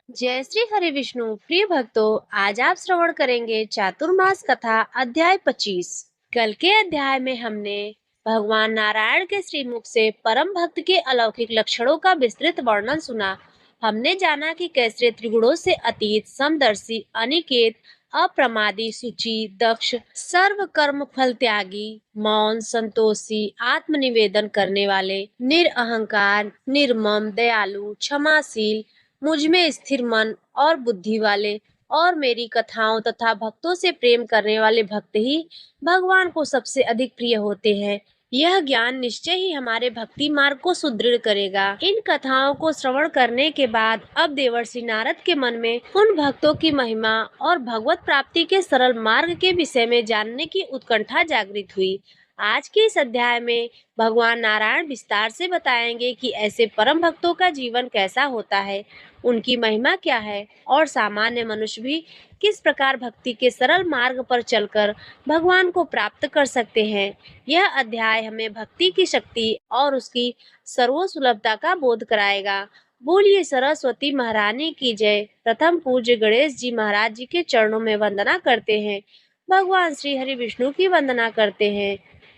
जय श्री हरि विष्णु। प्रिय भक्तों, आज आप श्रवण करेंगे चातुर्मास कथा अध्याय 25। कल के अध्याय में हमने भगवान नारायण के श्रीमुख से परम भक्त के अलौकिक लक्षणों का विस्तृत वर्णन सुना। हमने जाना कि कैसे त्रिगुणों से अतीत, समदर्शी, अनिकेत, अप्रमादी, सुचि, दक्ष, सर्व कर्म फल त्यागी, मौन, संतोषी, आत्मनिवेदन करने वाले, निरअहंकार, निर्मम, दयालु, क्षमाशील, मुझ में स्थिर मन और बुद्धि वाले और मेरी कथाओं तथा भक्तों से प्रेम करने वाले भक्त ही भगवान को सबसे अधिक प्रिय होते हैं। यह ज्ञान निश्चय ही हमारे भक्ति मार्ग को सुदृढ़ करेगा। इन कथाओं को श्रवण करने के बाद अब देवर्षि नारद के मन में उन भक्तों की महिमा और भगवत प्राप्ति के सरल मार्ग के विषय में जानने की उत्कंठा जागृत हुई। आज के इस अध्याय में भगवान नारायण विस्तार से बताएंगे कि ऐसे परम भक्तों का जीवन कैसा होता है, उनकी महिमा क्या है और सामान्य मनुष्य भी किस प्रकार भक्ति के सरल मार्ग पर चलकर भगवान को प्राप्त कर सकते हैं। यह अध्याय हमें भक्ति की शक्ति और उसकी सर्वसुलभता का बोध कराएगा। बोलिए सरस्वती महारानी की जय। प्रथम पूज्य गणेश जी महाराज जी के चरणों में वंदना करते हैं। भगवान श्री हरि विष्णु की वंदना करते हैं।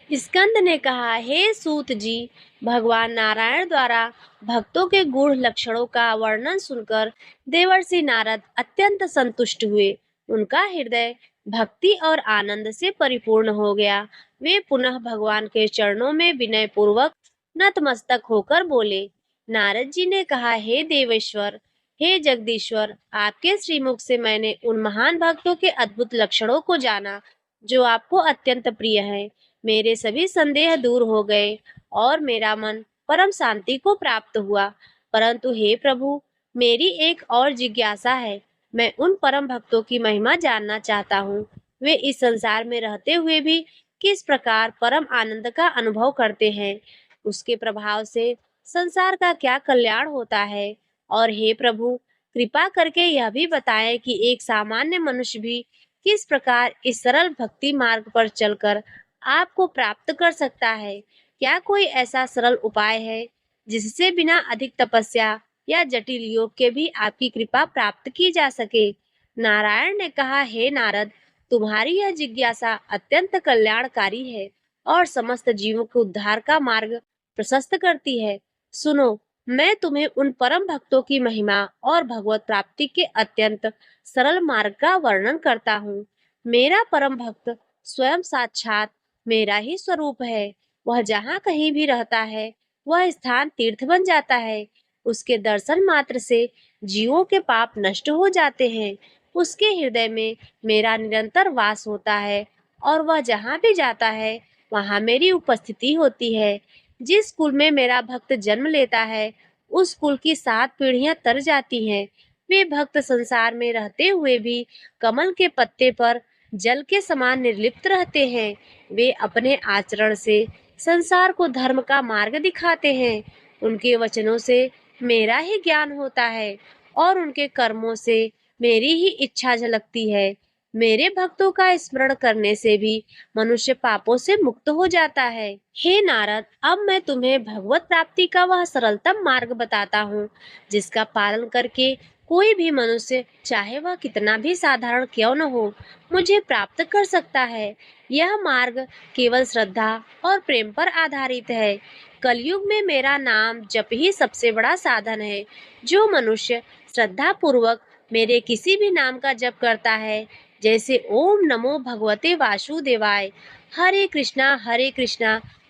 स्कंद ने कहा, हे सूत जी, भगवान नारायण द्वारा भक्तों के गूढ़ लक्षणों का वर्णन सुनकर देवर्षि नारद अत्यंत संतुष्ट हुए। उनका हृदय भक्ति और आनंद से परिपूर्ण हो गया। वे पुनः भगवान के चरणों में विनय पूर्वक नतमस्तक होकर बोले। नारद जी ने कहा, हे देवेश्वर, हे जगदीश्वर, आपके श्रीमुख से मैंने उन महान भक्तों के अद्भुत लक्षणों को जाना जो आपको अत्यंत प्रिय है। मेरे सभी संदेह दूर हो गए और मेरा मन परम शांति को प्राप्त हुआ। परंतु हे प्रभु, मेरी एक और जिज्ञासा है। मैं उन परम भक्तों की महिमा जानना चाहता हूँ। वे इस संसार में रहते हुए भी किस प्रकार परम आनंद का अनुभव करते हैं। उसके प्रभाव से संसार का क्या कल्याण होता है। और हे प्रभु, कृपा करके यह भी बताएं कि एक सामान्य मनुष्य भी किस प्रकार इस सरल भक्ति मार्ग पर चलकर आपको प्राप्त कर सकता है। क्या कोई ऐसा सरल उपाय है जिससे बिना अधिक तपस्या या जटिल योग के भी आपकी कृपा प्राप्त की जा सके। नारायण ने कहा, हे नारद, तुम्हारी यह जिज्ञासा अत्यंत कल्याणकारी है और समस्त जीवों के उद्धार का मार्ग प्रशस्त करती है। सुनो, मैं तुम्हें उन परम भक्तों की महिमा और भगवत प्राप्ति के अत्यंत सरल मार्ग का वर्णन करता हूँ। मेरा परम भक्त स्वयं साक्षात मेरा ही स्वरूप है। वह जहाँ कहीं भी रहता है, वह स्थान तीर्थ बन जाता है। उसके दर्शन मात्र से जीवों के पाप नष्ट हो जाते हैं। उसके हृदय में मेरा निरंतर वास होता है और वह जहाँ भी जाता है, वहाँ मेरी उपस्थिति होती है। जिस कुल में मेरा भक्त जन्म लेता है, उस कुल की 7 पीढ़ियां तर जाती हैं। वे भक्त संसार में रहते हुए भी कमल के पत्ते पर जल के समान निर्लिप्त रहते हैं। वे अपने आचरण से संसार को धर्म का मार्ग दिखाते हैं। उनके वचनों से मेरा ही ज्ञान होता है और उनके कर्मों से मेरी ही इच्छा झलकती है। मेरे भक्तों का स्मरण करने से भी मनुष्य पापों से मुक्त हो जाता है। हे नारद, अब मैं तुम्हें भगवत प्राप्ति का वह सरलतम मार्ग बताता हूँ, जिसका पालन करके कोई भी मनुष्य, चाहे वह कितना भी साधारण क्यों न हो, मुझे प्राप्त कर सकता है। यह मार्ग केवल श्रद्धा और प्रेम पर आधारित है। कलयुग में मेरा नाम जप ही सबसे बड़ा साधन है। जो मनुष्य श्रद्धा पूर्वक मेरे किसी भी नाम का जप करता है, जैसे ओम नमो भगवते वासुदेवाय, हरे कृष्णा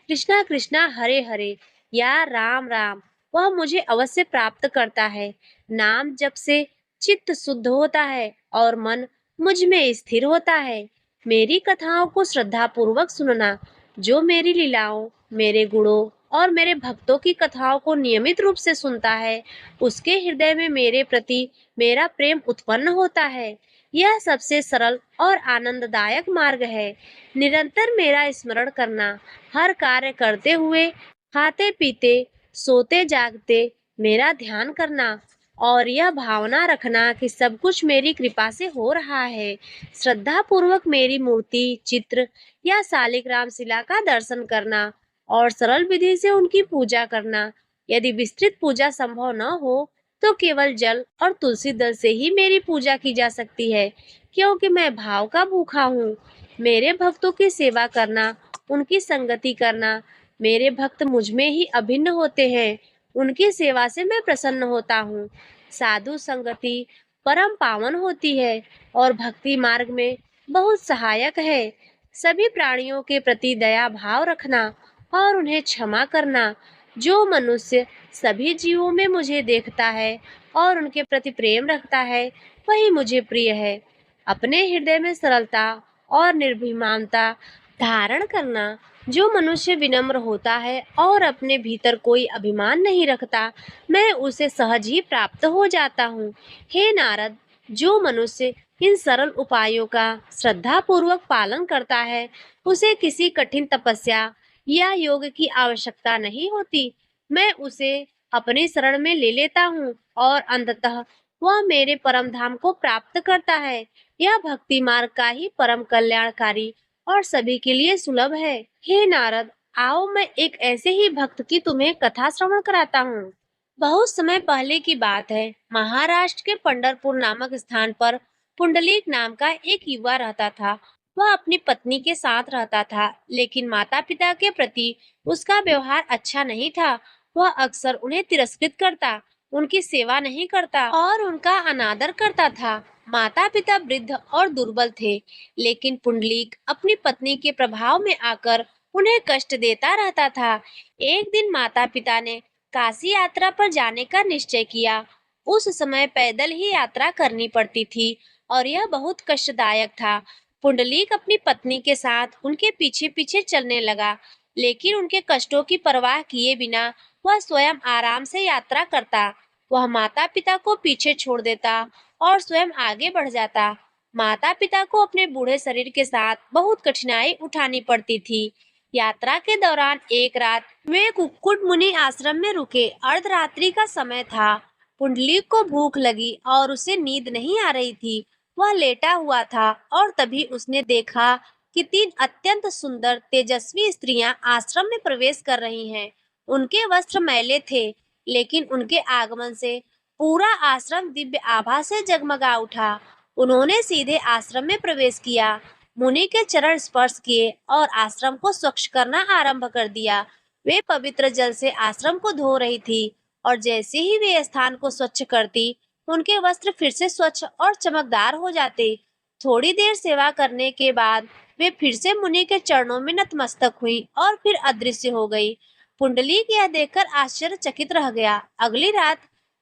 कृष्णा कृष्णा हरे हरे, या राम राम, वह मुझे अवश्य प्राप्त करता है। नाम जप से चित्त शुद्ध होता है और मन मुझ में स्थिर होता है। मेरी कथाओं को श्रद्धा पूर्वक सुनना। जो मेरी लीलाओं, मेरे गुणों और मेरे भक्तों की कथाओं को नियमित रूप से सुनता है, उसके हृदय में मेरे प्रति मेरा प्रेम उत्पन्न होता है। यह सबसे सरल और आनंददायक मार्ग है। निरंतर मेरा स्मरण करना, हर कार्य करते हुए, खाते पीते, सोते जागते मेरा ध्यान करना और यह भावना रखना कि सब कुछ मेरी कृपा से हो रहा है। श्रद्धा पूर्वक मेरी मूर्ति, चित्र या शालिग्राम शिला का दर्शन करना और सरल विधि से उनकी पूजा करना। यदि विस्तृत पूजा संभव न हो, तो केवल जल और तुलसी दल से ही मेरी पूजा की जा सकती है, क्योंकि मैं भाव का भूखा हूँ। मेरे भक्तों की सेवा करना, उनकी संगति करना, मेरे भक्त मुझ में ही अभिन्न होते हैं। उनकी सेवा से मैं प्रसन्न होता हूँ। साधु संगति परम पावन होती है और भक्ति मार्ग में बहुत सहायक है। सभी प्राणियों के प्रति दया भाव रखना और उन्हें क्षमा करना। जो मनुष्य सभी जीवों में मुझे देखता है और उनके प्रति प्रेम रखता है, वही मुझे प्रिय है। अपने हृदय में सरलता और निर्भीमानता धारण करना। जो मनुष्य विनम्र होता है और अपने भीतर कोई अभिमान नहीं रखता, मैं उसे सहज ही प्राप्त हो जाता हूँ। हे नारद, जो मनुष्य इन सरल उपायों का श्रद्धा पूर्वक पालन करता है, उसे किसी कठिन तपस्या या योग की आवश्यकता नहीं होती। मैं उसे अपने शरण में ले लेता हूँ और अंततः वह मेरे परम धाम को प्राप्त करता है। यह भक्ति मार्ग का ही परम कल्याणकारी और सभी के लिए सुलभ है। हे नारद, आओ मैं एक ऐसे ही भक्त की तुम्हें कथा श्रवण कराता हूँ। बहुत समय पहले की बात है। महाराष्ट्र के पंढरपुर नामक स्थान पर पुंडलीक नाम का एक युवा रहता था। वह अपनी पत्नी के साथ रहता था, लेकिन माता पिता के प्रति उसका व्यवहार अच्छा नहीं था। वह अक्सर उन्हें तिरस्कृत करता, उनकी सेवा नहीं करता और उनका अनादर करता था। माता पिता वृद्ध और दुर्बल थे, लेकिन पुंडलीक अपनी पत्नी के प्रभाव में आकर उन्हें कष्ट देता रहता था। एक दिन माता पिता ने काशी यात्रा पर जाने का निश्चय किया। उस समय पैदल ही यात्रा करनी पड़ती थी और यह बहुत कष्टदायक था। पुंडलीक अपनी पत्नी के साथ उनके पीछे पीछे चलने लगा, लेकिन उनके कष्टों की परवाह किए बिना वह स्वयं आराम से यात्रा करता। वह माता पिता को पीछे छोड़ देता और स्वयं आगे बढ़ जाता। माता पिता को अपने बूढ़े शरीर के साथ बहुत कठिनाई उठानी पड़ती थी। यात्रा के दौरान एक रात वे कुक्कुट मुनि आश्रम में रुके। अर्धरात्रि का समय था। पुंडलीक को भूख लगी और उसे नींद नहीं आ रही थी। वह लेटा हुआ था और तभी उसने देखा कि तीन अत्यंत सुंदर तेजस्वी स्त्रियां आश्रम में प्रवेश कर रही हैं। उनके वस्त्र मैले थे, लेकिन उनके आगमन से पूरा आश्रम दिव्य आभा से जगमगा उठा। उन्होंने सीधे आश्रम में प्रवेश किया, मुनि के चरण स्पर्श किए और आश्रम को स्वच्छ करना आरंभ कर दिया। वे पवित्र जल से आश्रम को धो रही थी और जैसे ही वे स्थान को स्वच्छ करती, उनके वस्त्र फिर से स्वच्छ और चमकदार हो जाते। थोड़ी देर सेवा करने के बाद वे फिर से मुनि के चरणों में नतमस्तक हुई और फिर अदृश्य हो गई। पुंडलीक यह देखकर आश्चर्यचकित रह गया। अगली रात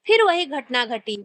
फिर वही घटना घटी।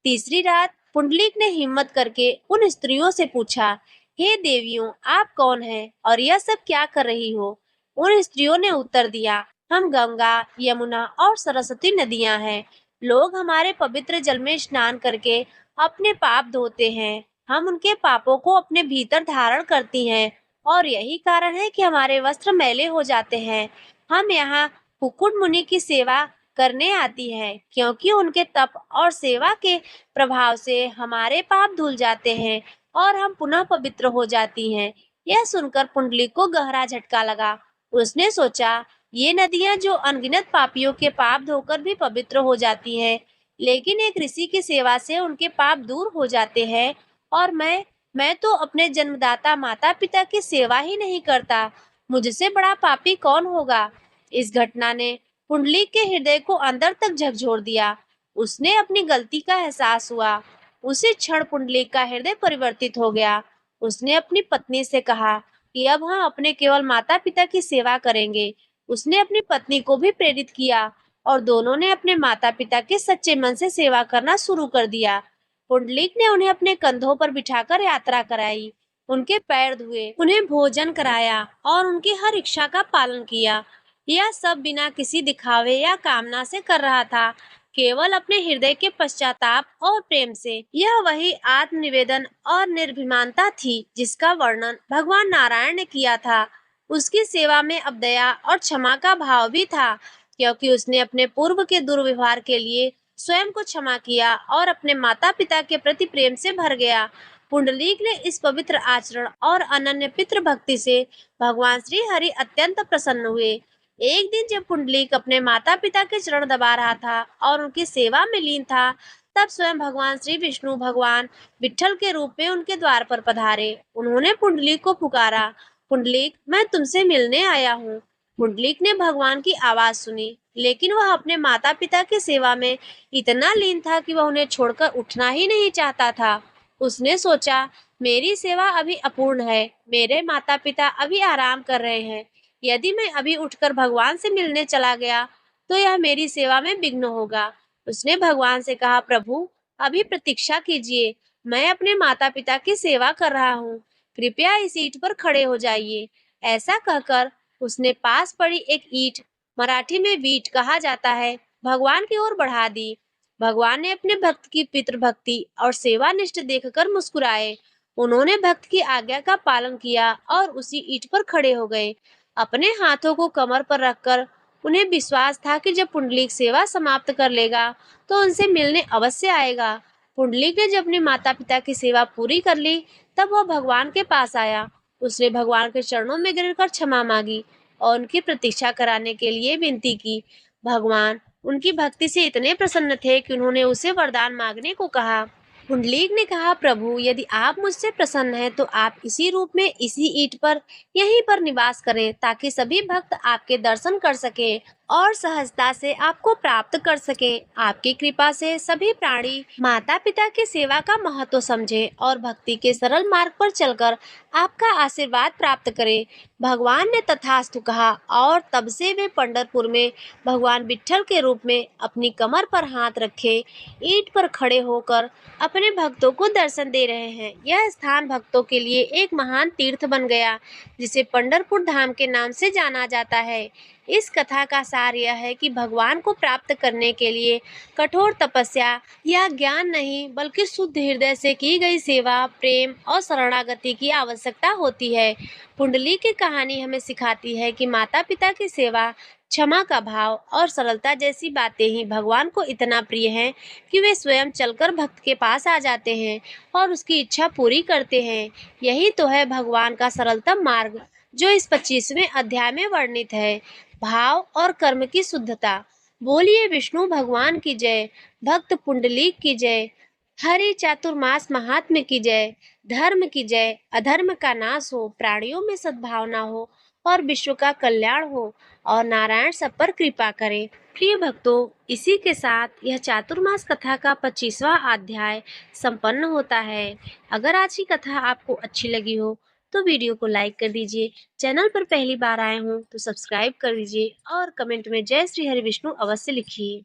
तीसरी रात पुंडलीक ने हिम्मत करके उन स्त्रियों से पूछा, हे देवियों, आप कौन हैं और यह सब क्या कर रही हो? उन स्त्रियों ने उत्तर दिया, हम गंगा, यमुना और सरस्वती नदियां हैं। लोग हमारे पवित्र जल में स्नान करके अपने पाप धोते हैं। हम उनके पापों को अपने भीतर धारण करती हैं और यही कारण है कि हमारे वस्त्र मैले हो जाते हैं। हम यहाँ कुक्कुट मुनि की सेवा करने आती है, क्योंकि उनके तप और सेवा के प्रभाव से हमारे पाप धुल जाते हैं और हम पुनः पवित्र हो जाती हैं। यह सुनकर पुंडलीक को गहरा झटका लगा। उसने सोचा, ये नदियां जो अनगिनत पापियों के पाप धोकर भी पवित्र हो जाती हैं, लेकिन एक ऋषि की सेवा से उनके पाप दूर हो जाते हैं, और मैं तो अपने जन्मदाता माता पिता की सेवा ही नहीं करता। मुझसे बड़ा पापी कौन होगा? इस घटना ने पुंडलीक के हृदय को अंदर तक झकझोर दिया। उसने अपनी गलती का एहसास हुआ। उसी क्षण पुंडलीक का हृदय परिवर्तित हो गया। उसने अपनी पत्नी से कहा कि अब हम अपने केवल माता पिता की सेवा करेंगे। उसने अपनी पत्नी को भी प्रेरित किया और दोनों ने अपने माता पिता के सच्चे मन से सेवा करना शुरू कर दिया। पुंडलीक ने उन्हें अपने कंधों पर बिठाकर यात्रा कराई, उनके पैर धुए, उन्हें भोजन कराया और उनकी हर इच्छा का पालन किया। यह सब बिना किसी दिखावे या कामना से कर रहा था, केवल अपने हृदय के पश्चाताप और प्रेम से। यह वही आत्मनिवेदन और निर्भिमानता थी जिसका वर्णन भगवान नारायण ने किया था। उसकी सेवा में अब दया और क्षमा का भाव भी था, क्योंकि उसने अपने पूर्व के दुर्व्यवहार के लिए स्वयं को क्षमा किया और अपने माता पिता के प्रति प्रेम से भर गया। पुंडलीक ने इस पवित्र आचरण और अनन्य पितृ भक्ति से भगवान श्री हरि अत्यंत प्रसन्न हुए। एक दिन जब पुंडलीक अपने माता पिता के चरण दबा रहा था और उनकी सेवा में लीन था, तब स्वयं भगवान श्री विष्णु भगवान विट्ठल के रूप में उनके द्वार पर पधारे। उन्होंने पुंडलीक को पुकारा, पुंडलीक, मैं तुमसे मिलने आया हूँ। पुंडलीक ने भगवान की आवाज सुनी, लेकिन वह अपने माता पिता की सेवा में इतना लीन था कि वह उन्हें छोड़कर उठना ही नहीं चाहता था। उसने सोचा, मेरी सेवा अभी अपूर्ण है, मेरे माता पिता अभी आराम कर रहे हैं। यदि मैं अभी उठकर भगवान से मिलने चला गया, तो यह मेरी सेवा में विघ्न होगा। उसने भगवान से कहा, प्रभु, अभी प्रतीक्षा कीजिए, मैं अपने माता पिता की सेवा कर रहा हूँ, कृपया इस ईंट पर खड़े हो जाइए। ऐसा कहकर उसने पास पड़ी एक ईंट, मराठी में वीट कहा जाता है, भगवान की ओर बढ़ा दी। भगवान ने अपने भक्त की पितृभक्ति और सेवानिष्ठ देखकर मुस्कुराए। उन्होंने भक्त की आज्ञा का पालन किया और उसी ईंट पर खड़े हो गए। अपने हाथों को कमर पर रखकर उन्हें विश्वास था कि जब पुंडलीक सेवा समाप्त कर लेगा तो उनसे मिलने अवश्य आएगा। पुंडलीक ने जब अपने माता पिता की सेवा पूरी कर ली, तब वह भगवान के पास आया। उसने भगवान के चरणों में गिरकर क्षमा मांगी और उनकी प्रतीक्षा कराने के लिए विनती की। भगवान उनकी भक्ति से इतने प्रसन्न थे कि उन्होंने उसे वरदान मांगने को कहा। पुंडलीक ने कहा, प्रभु, यदि आप मुझसे प्रसन्न हैं तो आप इसी रूप में इसी ईंट पर यहीं पर निवास करें, ताकि सभी भक्त आपके दर्शन कर सकें और सहजता से आपको प्राप्त कर सकें। आपकी कृपा से सभी प्राणी माता पिता की सेवा का महत्व समझें और भक्ति के सरल मार्ग पर चलकर आपका आशीर्वाद प्राप्त करें। भगवान ने तथास्तु कहा और तब से वे पंढरपुर में भगवान विट्ठल के रूप में अपनी कमर पर हाथ रखे ईंट पर खड़े होकर अपने भक्तों को दर्शन दे रहे हैं। यह स्थान भक्तों के लिए एक महान तीर्थ बन गया, जिसे पंढरपुर धाम के नाम से जाना जाता है। इस कथा का सार यह है कि भगवान को प्राप्त करने के लिए कठोर तपस्या या ज्ञान नहीं, बल्कि शुद्ध हृदय से की गई सेवा, प्रेम और शरणागति की आवश्यकता होती है। कुंडली की कहानी हमें सिखाती है कि माता पिता की सेवा, क्षमा का भाव और सरलता जैसी बातें ही भगवान को इतना प्रिय हैं कि वे स्वयं चलकर भक्त के पास आ जाते हैं और उसकी इच्छा पूरी करते हैं। यही तो है भगवान का सरलतम मार्ग, जो इस 25वें अध्याय में वर्णित है। भाव और कर्म की शुद्धता। बोलिए विष्णु भगवान की जय, भक्त पुंडलीक की जय, हरि चातुर्मास महात्म्य की जय, धर्म की जय, अधर्म का नाश हो, प्राणियों में सद्भावना हो और विश्व का कल्याण हो और नारायण सब पर कृपा करे। प्रिय भक्तों, इसी के साथ यह चातुर्मास कथा का 25वां अध्याय संपन्न होता है। अगर आज की कथा आपको अच्छी लगी हो तो वीडियो को लाइक कर दीजिए। चैनल पर पहली बार आए हों तो सब्सक्राइब कर दीजिए और कमेंट में जय श्री हरि विष्णु अवश्य लिखिए।